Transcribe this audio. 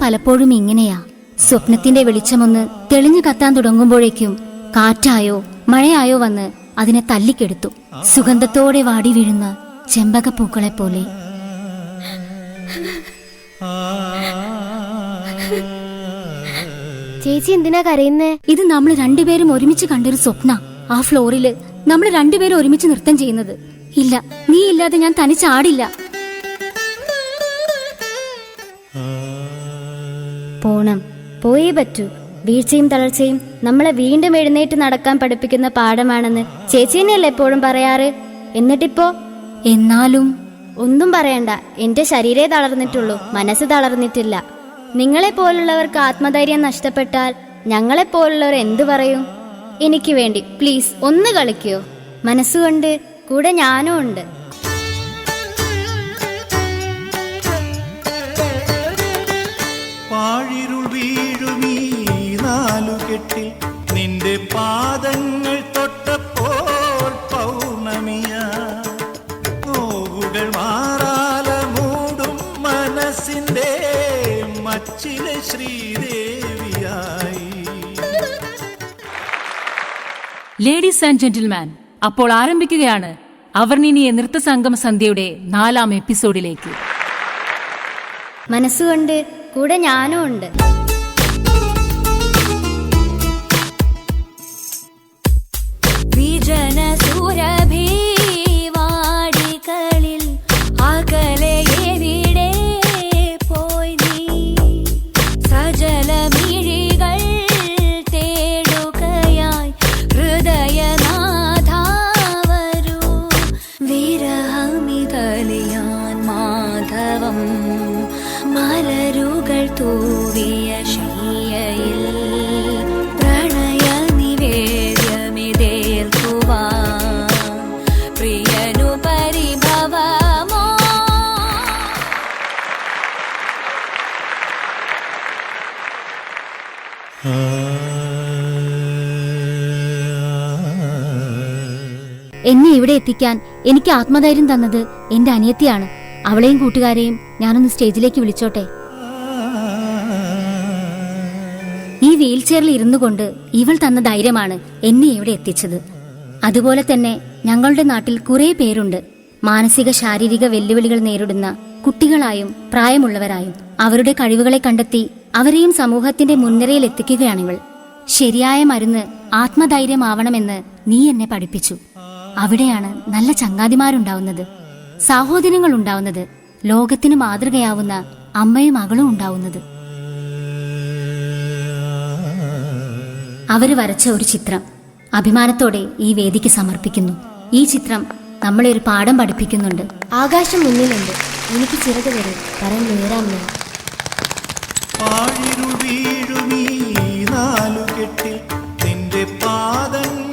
പലപ്പോഴും ഇങ്ങനെയാ. സ്വപ്നത്തിന്റെ വെളിച്ചമൊന്ന് തെളിഞ്ഞു കത്താൻ തുടങ്ങുമ്പോഴേക്കും കാറ്റായോ മഴയായോ വന്ന് അതിനെ തല്ലിക്കെടുത്തു. സുഗന്ധത്തോടെ വാടി വീഴുന്ന ചെമ്പകപ്പൂക്കളെ പോലെ. ചേച്ചി എന്തിനാ കരയുന്നേ? ഇത് നമ്മൾ രണ്ടുപേരും ഒരുമിച്ച് കണ്ടൊരു സ്വപ്ന. ആ ഫ്ലോറില് നമ്മൾ രണ്ടുപേരും ഒരുമിച്ച് നൃത്തം ചെയ്യുന്നത്. ഇല്ല, നീ ഇല്ലാതെ ഞാൻ തനിച്ചാടില്ല. പോണം, പോയേ പറ്റൂ. വീഴ്ചയും തളർച്ചയും നമ്മളെ വീണ്ടും എഴുന്നേറ്റ് നടക്കാൻ പഠിപ്പിക്കുന്ന പാഠമാണെന്ന് ചേച്ചി തന്നെയല്ലേ എപ്പോഴും പറയാറ്. എന്നിട്ടിപ്പോ? എന്നാലും ഒന്നും പറയണ്ട. എന്റെ ശരീരേ തളർന്നിട്ടുള്ളൂ, മനസ്സ് തളർന്നിട്ടില്ല. നിങ്ങളെ പോലുള്ളവർക്ക് ആത്മധൈര്യം നഷ്ടപ്പെട്ടാൽ ഞങ്ങളെപ്പോലുള്ളവർ എന്തു പറയും? എനിക്ക് വേണ്ടി പ്ലീസ് ഒന്ന് കളിക്കോ? മനസ്സുകൊണ്ട് കൂടെ ഞാനും ഉണ്ട്. പാഴിരുൾ വീഴുമീ നാലുകെട്ടിൽ നിന്റെ പാദങ്ങൾ തൊട്ടപ്പോൾ പൗർണമിയ നോവുകൾ മാറാല മൂടും മനസ്സിന്റെ മച്ചിലെ ശ്രീദേവിയായി. ലേഡീസ് ആൻഡ് ജെന്റിൽമാൻ, അപ്പോൾ ആരംഭിക്കുകയാണ് അവർണിനിയ നൃത്തസംഗമ സന്ധ്യയുടെ 4ാം എപ്പിസോഡിലേക്ക്. മനസ്സുകൊണ്ട് കൂടെ ഞാനും ഉണ്ട്. മലരുകൾ തൂവിയ ശയ്യയിൽ പ്രണയ നിവേദ്യമിതേൽക്കുവാൻ പ്രിയനു പരിഭവമോ. എന്നെ ഇവിടെ എത്തിക്കാൻ എനിക്ക് ആത്മധൈര്യം തന്നത് എന്റെ അനിയത്തിയാണ്. അവളെയും കൂട്ടുകാരെയും ഞാനൊന്ന് സ്റ്റേജിലേക്ക് വിളിച്ചോട്ടെ. ഈ വീൽ ചെയറിൽ ഇരുന്നു കൊണ്ട് ഇവൾ തന്ന ധൈര്യമാണ് എന്നെ ഇവിടെ എത്തിച്ചത്. അതുപോലെ തന്നെ ഞങ്ങളുടെ നാട്ടിൽ കുറെ പേരുണ്ട്, മാനസിക ശാരീരിക വെല്ലുവിളികൾ നേരിടുന്ന കുട്ടികളായും പ്രായമുള്ളവരായും. അവരുടെ കഴിവുകളെ കണ്ടെത്തി അവരെയും സമൂഹത്തിന്റെ മുൻനിരയിൽ എത്തിക്കുകയാണിവൾ. ശരിയായ മരുന്ന് ആത്മധൈര്യമാവണമെന്ന് നീ എന്നെ പഠിപ്പിച്ചു. അവിടെയാണ് നല്ല ചങ്ങാതിമാരുണ്ടാവുന്നത്, സഹോദരങ്ങൾ ഉണ്ടാവുന്നത്, ലോകത്തിന് മാതൃകയാവുന്ന അമ്മയും മകളും ഉണ്ടാവുന്നത്. അവര് വരച്ച ഒരു ചിത്രം അഭിമാനത്തോടെ ഈ വേദിക്ക് സമർപ്പിക്കുന്നു. ഈ ചിത്രം നമ്മളെ ഒരു പാഠം പഠിപ്പിക്കുന്നുണ്ട്. ആകാശം മുന്നിലുണ്ട്, എനിക്ക് ചിറക് തരും, പറന്നുയരാം ഞാൻ. പാഴിരുൾ വീഴുമീ നാലുകെട്ടിൽ നിന്റെ പാദങ്ങൾ